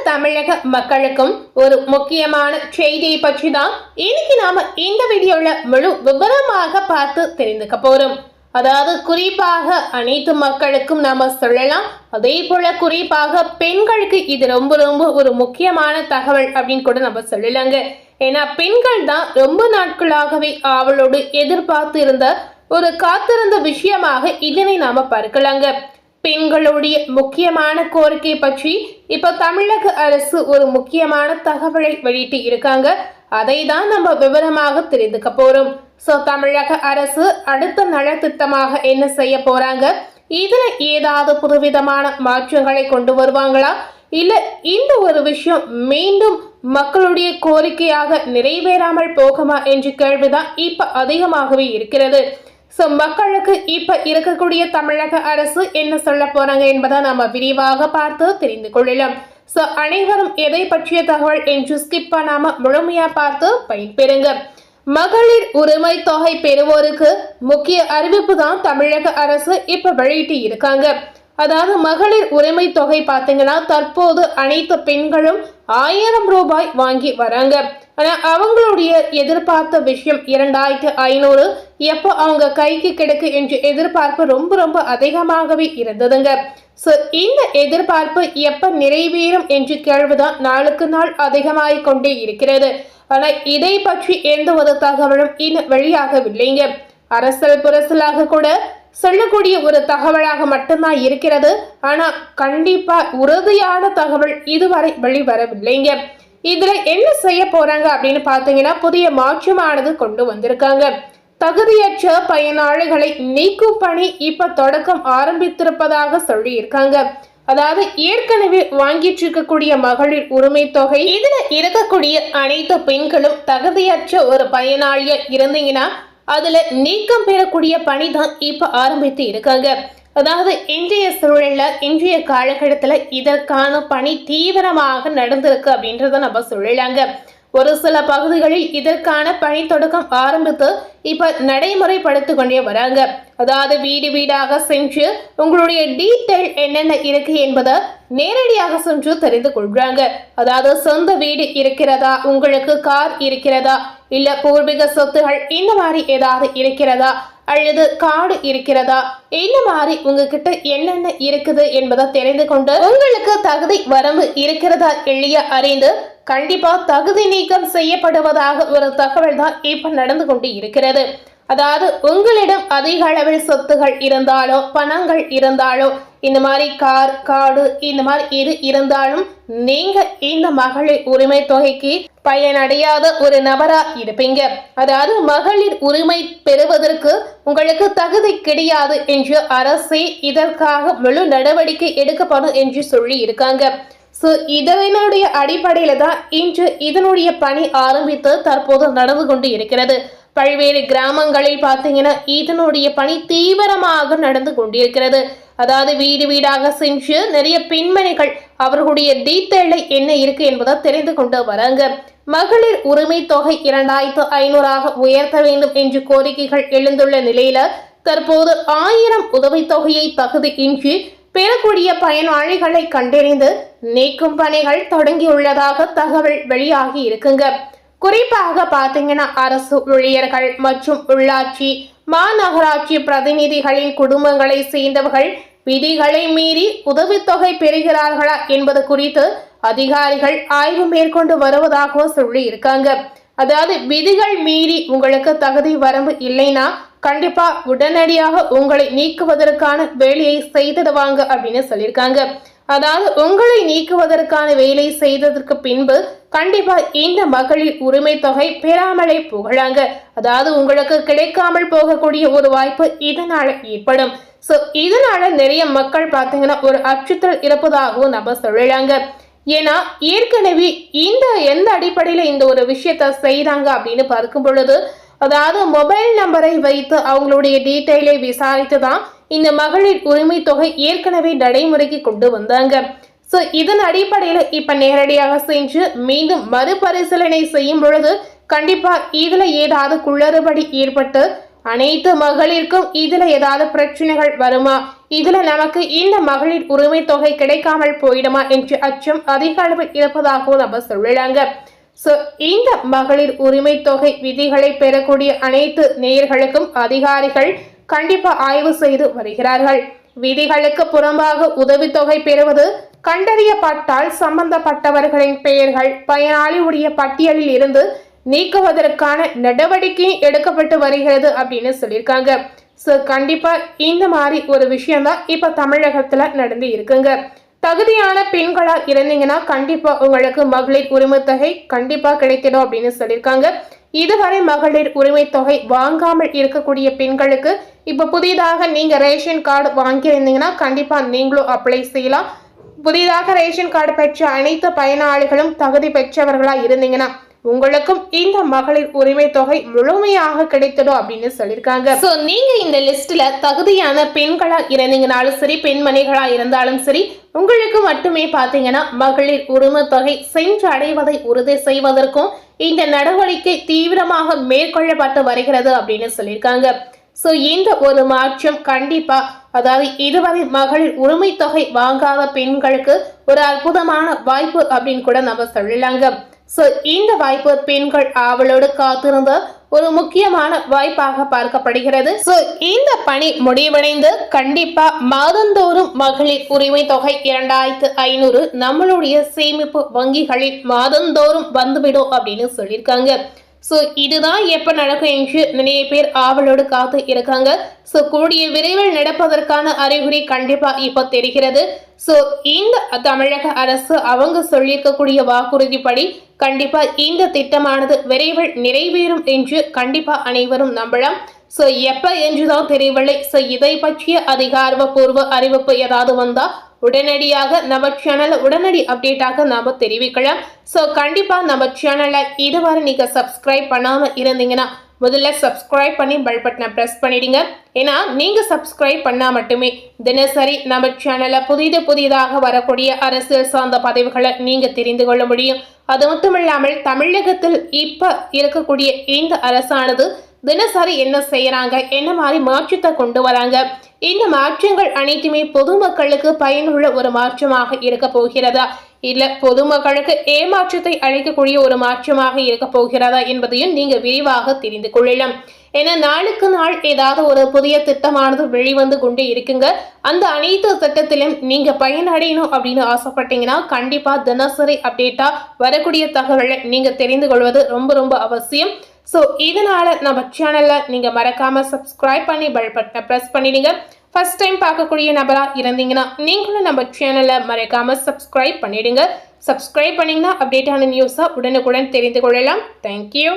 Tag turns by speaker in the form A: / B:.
A: தமிழக மக்களுக்கும் ஒரு முக்கியமான செய்தியை பற்றி தான் இன்னைக்கு நாம இந்த வீடியோல முழு விவரமாக பார்த்து தெரிந்துக்க போறோம். அதாவது குறிப்பாக அனைத்து மக்களுக்கும் நாம சொல்லலாம், அதே போல குறிப்பாக பெண்களுக்கு இது ரொம்ப ரொம்ப ஒரு முக்கியமான தகவல் அப்படின்னு கூட நம்ம சொல்லலாங்க. ஏன்னா பெண்கள் தான் ரொம்ப நாட்களாகவே அவளோடு எதிர்பார்த்து இருந்த ஒரு காத்திருந்த விஷயமாக இதனை நாம பார்க்கலாங்க. பெண்களுடைய முக்கியமான கோரிக்கை பற்றி இப்ப தமிழக அரசு ஒரு முக்கியமான தகவலை வெளியிட்டு இருக்காங்க. அதை தான் நம்ம விவரமாக தெரிந்துக்க போறோம். தமிழக அரசு அடுத்த நலத்திட்டமாக என்ன செய்ய போறாங்க, இதுல ஏதாவது புதுவிதமான மாற்றங்களை கொண்டு வருவாங்களா, இல்ல இந்த ஒரு விஷயம் மீண்டும் மக்களுடைய கோரிக்கையாக நிறைவேறாமல் போகுமா என்ற கேள்விதான் இப்ப அதிகமாகவே இருக்கிறது. மக்களுக்கு இப்ப இருக்கக்கூடிய தமிழக அரசு என்ன சொல்ல போறாங்க என்பதை நாம விரிவாக பார்த்து தெரிந்து கொள்ளலாம். அனைவரும் எதை பற்றிய தகவல் என்று ஸ்கிப் பண்ணாம முழுமையா பார்த்து பயன்பெறுங்க. மகளிர் உரிமை தொகை பெறுவோருக்கு முக்கிய அறிவிப்பு தான் தமிழக அரசு இப்ப வெளியிட்டு இருக்காங்க. அதாவது மகளிர் உரிமை தொகை பார்த்தீங்கன்னா தற்போது அனைத்து பெண்களும் 1000 ரூபாய் வாங்கி வராங்க. ஆனா அவங்களுடைய எதிர்பார்த்த விஷயம் 2500 எப்போ அவங்க கைக்கு கிடைக்கு என்ற எதிர்பார்ப்பு ரொம்ப ரொம்ப அதிகமாகவே இருந்ததுங்க. இந்த எதிர்பார்ப்பு எப்ப நிறைவேறும் என்ற கேள்விதான் நாளுக்கு நாள் அதிகமாகிக் கொண்டே இருக்கிறது. ஆனா இதை பற்றி எந்த ஒரு தகவலும் இன்னும் வெளியாகவில்லைங்க. அரசல் புரசலாக கூட சொல்லக்கூடிய ஒரு தகவலாக மட்டும்தான் இருக்கிறது. ஆனா கண்டிப்பா உறுதியான தகவல் இதுவரை வெளிவரவில்லைங்க. இதுல என்ன செய்ய போறாங்க அப்படின்னு பாத்தீங்கன்னா புதிய மாற்றமானது கொண்டு வந்திருக்காங்க. தகுதியற்ற பயனாளிகளை நீக்கும் பணி இப்ப தொடக்கம் ஆரம்பித்திருப்பதாக சொல்லி இருக்காங்க. அதாவது ஏற்கனவே வாங்கிட்டு இருக்கக்கூடிய மகளிர் உரிமை தொகை இதுல இருக்கக்கூடிய அனைத்து பெண்களும் தகுதியற்ற ஒரு பயனாளியா இருந்தீங்கன்னா அதுல நீக்கம் பெறக்கூடிய பணி தான் இப்ப ஆரம்பித்து இருக்காங்க. அதாவது இன்றைய சூழல்ல இன்றைய காலகட்டத்துல இதற்கான பணி தீவிரமாக நடந்திருக்கு அப்படின்றத நம்ம சொல்லலாங்க. ஒரு சில பகுதிகளில் இதற்கான பணி தொடக்கம் ஆரம்பித்து இப்ப நடைமுறைப்படுத்தி கொண்டே வராங்க. அதாவது வீடு வீடாக சென்று உங்களுடைய டீட்டெயில் என்னென்ன இருக்கு என்பதை நேரடியாக சென்று தெரிந்து கொள்றாங்க. அதாவது சொந்த வீடு இருக்கிறதா, உங்களுக்கு கார் இருக்கிறதா, இல்ல பூர்வீக சொத்துகள் இந்த மாதிரி ஏதாவது இருக்கிறதா, அல்லது காடு இருக்கிறதா, இந்த மாதிரி உங்ககிட்ட என்னென்ன இருக்குது என்பதை தெரிந்து கொண்டு உங்களுக்கு தகுதி வரம்பு இருக்கிறதா இல்லையா அறிந்து கண்டிப்பா தகுதி நீக்கம் செய்யப்படுவதாக ஒரு தகவல் தான் இப்ப நடந்து கொண்டு இருக்கிறது. அதாவது உங்களிடம் அதிக அளவில் சொத்துகள் இருந்தாலோ பணங்கள் இருந்தாலோ இந்த மாதிரி கார் காடு இந்த மாதிரி எது இருந்தாலும் நீங்க இந்த மகளிர் உரிமை தொகைக்கு பயனடையாத ஒரு நபரா இருப்பீங்க. அதாவது மகளிர் உரிமை பெறுவதற்கு உங்களுக்கு தகுதி கிடையாது என்று அரசே இதற்காக முழு நடவடிக்கை எடுக்கப்படும் என்று சொல்லி இருக்காங்க. இதனுடைய அடிப்படையில தான் இன்று இதனுடைய பணி ஆரம்பித்து தற்போது நடந்து கொண்டு இருக்கிறது. பல்வேறு கிராமங்களில் பார்த்தீங்கன்னா இதனுடைய பணி தீவிரமாக நடந்து கொண்டிருக்கிறது. அதாவது வீடு வீடாக சென்று நிறைய பெண்மணிகள் அவர்களுடைய டீட்டெயிலை என்ன இருக்கு என்பதை தெரிந்து கொண்டு வராங்க. மகளிர் உரிமை தொகை 2500 உயர்த்த வேண்டும் என்று கோரிக்கைகள் எழுந்துள்ள நிலையில தற்போது 1000 உதவித்தொகையை தகுதியின்றி பெறக்கூடிய பயனாளிகளை கண்டறிந்து நீக்கும் பணிகள் தொடங்கியுள்ளதாக தகவல் வெளியாகி இருக்குங்க. குறிப்பாக பாத்தீங்கன்னா அரசு ஊழியர்கள் மற்றும் உள்ளாட்சி மாநகராட்சி பிரதிநிதிகளின் குடும்பங்களை சேர்ந்தவர்கள் விதிகளை மீறி உதவித்தொகை பெறுகிறார்களா என்பது குறித்து அதிகாரிகள் ஆய்வு மேற்கொண்டு வருவதாகவும் சொல்லி இருக்காங்க. அதாவது விதிகள் மீறி உங்களுக்கு தகுதி வரம்பு இல்லைன்னா கண்டிப்பா உடனடியாக உங்களை நீக்குவதற்கான வேலையை செய்திடுவாங்க அப்படின்னு சொல்லியிருக்காங்க. அதாவது உங்களை நீக்குவதற்கான வேலை செய்ததற்கு பின்பு கண்டிப்பா இந்த மகளிர் உரிமை தொகை பெறாமலே போகலாங்க. அதாவது உங்களுக்கு கிடைக்காமல் போகக்கூடிய ஒரு வாய்ப்பு இதனால ஏற்படும். இதனால நிறைய மக்கள் பார்த்தீங்கன்னா ஒரு அச்சுறுத்தல் இருப்பதாகவும் நம்ம சொல்லலாங்க. ஏன்னா ஏற்கனவே எந்த அடிப்படையில இந்த ஒரு விஷயத்த செய்யறாங்க அப்படின்னு பார்க்கும் பொழுது அதாவது மொபைல் நம்பரை வைத்து அவங்களுடைய டீட்டெயிலை விசாரித்து தான் இந்த மகளிர் உரிமை தொகை ஏற்கனவே நடைமுறைக்கு கொண்டு வந்தாங்க. இதன் அடிப்படையில இப்ப நேரடியாக சென்று மீண்டும் மறுபரிசீலனை செய்யும் பொழுது கண்டிப்பா இதுல ஏதாவது குளறுபடி ஏற்பட்டு அனைத்து மகளிருக்கும் இதுல ஏதாவது பிரச்சனைகள் வருமா, இதுல நமக்கு இந்த மகளிர் உரிமை தொகை கிடைக்காமல் போயிடுமா என்ற அச்சம் அதிக அளவில் இருப்பதாகவும் நம்ம சொல்லலாங்க. இந்த மகளிர் உரிமை தொகை விதிகளை பெறக்கூடிய அனைத்து நேயர்களுக்கும் அதிகாரிகள் கண்டிப்பா ஆய்வு செய்து வருகிறார்கள். விதிகளுக்கு புறம்பாக உதவித்தொகை பெறுவது கண்டறியப்பட்டால் சம்பந்தப்பட்டவர்களின் பெயர்கள் பயனாளியுடைய பட்டியலில் இருந்து நீக்குவதற்கான நடவடிக்கை எடுக்கப்பட்டு வருகிறது அப்படின்னு சொல்லியிருக்காங்க. கண்டிப்பா இந்த மாதிரி ஒரு விஷயம்தான் இப்ப தமிழகத்துல நடந்து இருக்குங்க. தகுதியான பெண்களா இருந்தீங்கன்னா கண்டிப்பா உங்களுக்கு மகளிர் உரிமை தொகை கண்டிப்பா கிடைக்கணும் அப்படின்னு சொல்லியிருக்காங்க. இதுவரை மகளிர் உரிமை தொகை வாங்காமல் இருக்கக்கூடிய பெண்களுக்கு இப்ப புதிதாக நீங்க ரேஷன் கார்டு வாங்கியிருந்தீங்கன்னா கண்டிப்பா நீங்களும் அப்ளை செய்யலாம். புதிதாக ரேஷன் கார்டு பெற்ற அனைத்து பயனாளிகளும் தகுதி பெற்றவர்களா இருந்தீங்கன்னா உங்களுக்கும் இந்த மகளிர் உரிமை தொகை முழுமையாக கிடைத்தடும் அப்படின்னு சொல்லியிருக்காங்க. நீங்க இந்த லிஸ்ட்ல தகுதியான பெண்களா இருந்தீங்கனாலும் சரி, பெண்மணிகளா இருந்தாலும் சரி, உங்களுக்கு மட்டுமே பாத்தீங்கன்னா மகளிர் உரிமை தொகை சென்று அடைவதை உறுதி செய்வதற்கும் இந்த நடவடிக்கை தீவிரமாக மேற்கொள்ளப்பட்டு வருகிறது அப்படின்னு சொல்லியிருக்காங்க. இந்த ஒரு மாற்றம் கண்டிப்பா, அதாவது இதுவரை மகளிர் உரிமை தொகை வாங்காத பெண்களுக்கு ஒரு அற்புதமான வாய்ப்பு அப்படின்னு கூட நம்ம சொல்லலாங்க. இந்த வாய்ப்பு பெண்கள் ஆவலோடு காத்திருந்த ஒரு முக்கியமான வாய்ப்பாக பார்க்கப்படுகிறது. இந்த பணி முடிவடைந்து கண்டிப்பா மாதந்தோறும் மகளிர் உரிமை தொகை 2500 நம்மளுடைய சேமிப்பு வங்கிகளில் மாதந்தோறும் வந்துவிடும் அப்படின்னு சொல்லியிருக்காங்க. இதுதான் எப்ப நடக்கும் என்று நிறைய பேர் ஆவலோடு காத்து இருக்காங்க. கூடிய விரைவில் நடப்பதற்கான அறிகுறி கண்டிப்பா இப்ப தெரிகிறது. இந்த தமிழக அரசு அவங்க சொல்லியிருக்கக்கூடிய வாக்குறுதிப்படி கண்டிப்பா இந்த திட்டமானது விரைவில் நிறைவேறும் என்று கண்டிப்பா அனைவரும் நம்பலாம். எப்ப என்றுதான் தெரியவில்லை. இதை பற்றிய அதிகாரப்பூர்வ அறிவிப்பு ஏதாவது வந்தா உடனடியாக நம்ம சேனலை உடனடி அப்டேட்டாக நாம தெரிவிக்கலாம். கண்டிப்பா நம்ம சேனலை இதுவரை நீங்க சப்ஸ்கிரைப் பண்ணாம இருந்தீங்கன்னா முதல்ல சப்ஸ்கிரைப் பண்ணி பெல் பட்டனை பிரஸ் பண்ணிடுங்க. ஏன்னா நீங்க சப்ஸ்கிரைப் பண்ணா மட்டுமே தினசரி நம்ம சேனல்ல புதிதாக வரக்கூடிய அரசியல் சார்ந்த பதவிகளை நீங்க தெரிந்து கொள்ள முடியும். அது மட்டும் இல்லாமல் தமிழகத்தில் இப்ப இருக்கக்கூடிய இந்த அரசானது தினசரி என்ன செய்யறாங்க, என்ன மாதிரி மாற்றத்தை கொண்டு வராங்க, இந்த மாற்றங்கள் அனைத்துமே பொதுமக்களுக்கு பயனுள்ள ஒரு மாற்றமாக இருக்க போகிறதா, இல்ல பொதுமக்களுக்கு ஏமாற்றத்தை அளிக்கக்கூடிய ஒரு மாற்றமாக இருக்க போகிறதா என்பதையும் நீங்க விரிவாக தெரிந்து கொள்ளலாம். ஏன்னா நாளுக்கு நாள் ஏதாவது ஒரு புதிய திட்டமானது வெளிவந்து கொண்டே இருக்குங்க. அந்த அனைத்து திட்டத்திலும் நீங்க பயனடையணும் அப்படின்னு ஆசைப்பட்டீங்கன்னா கண்டிப்பா தினசரி அப்டேட்டா வரக்கூடிய தகவலை நீங்க தெரிந்து கொள்வது ரொம்ப ரொம்ப அவசியம். இதனால நம்ம சேனல்ல நீங்க மறக்காம சப்ஸ்கிரைப் பண்ணி பெல் பட்டனை பிரஸ் பண்ணிடுங்க. ஃபர்ஸ்ட் டைம் பார்க்கக்கூடிய நபரா இருந்தீங்கன்னா நீங்களும் நம்ம சேனலை மறக்காம சப்ஸ்கிரைப் பண்ணிடுங்க. சப்ஸ்கிரைப் பண்ணீங்கன்னா அப்டேட்டான நியூஸா உடனுக்குடன் தெரிந்து கொள்ளலாம். தேங்க்யூ.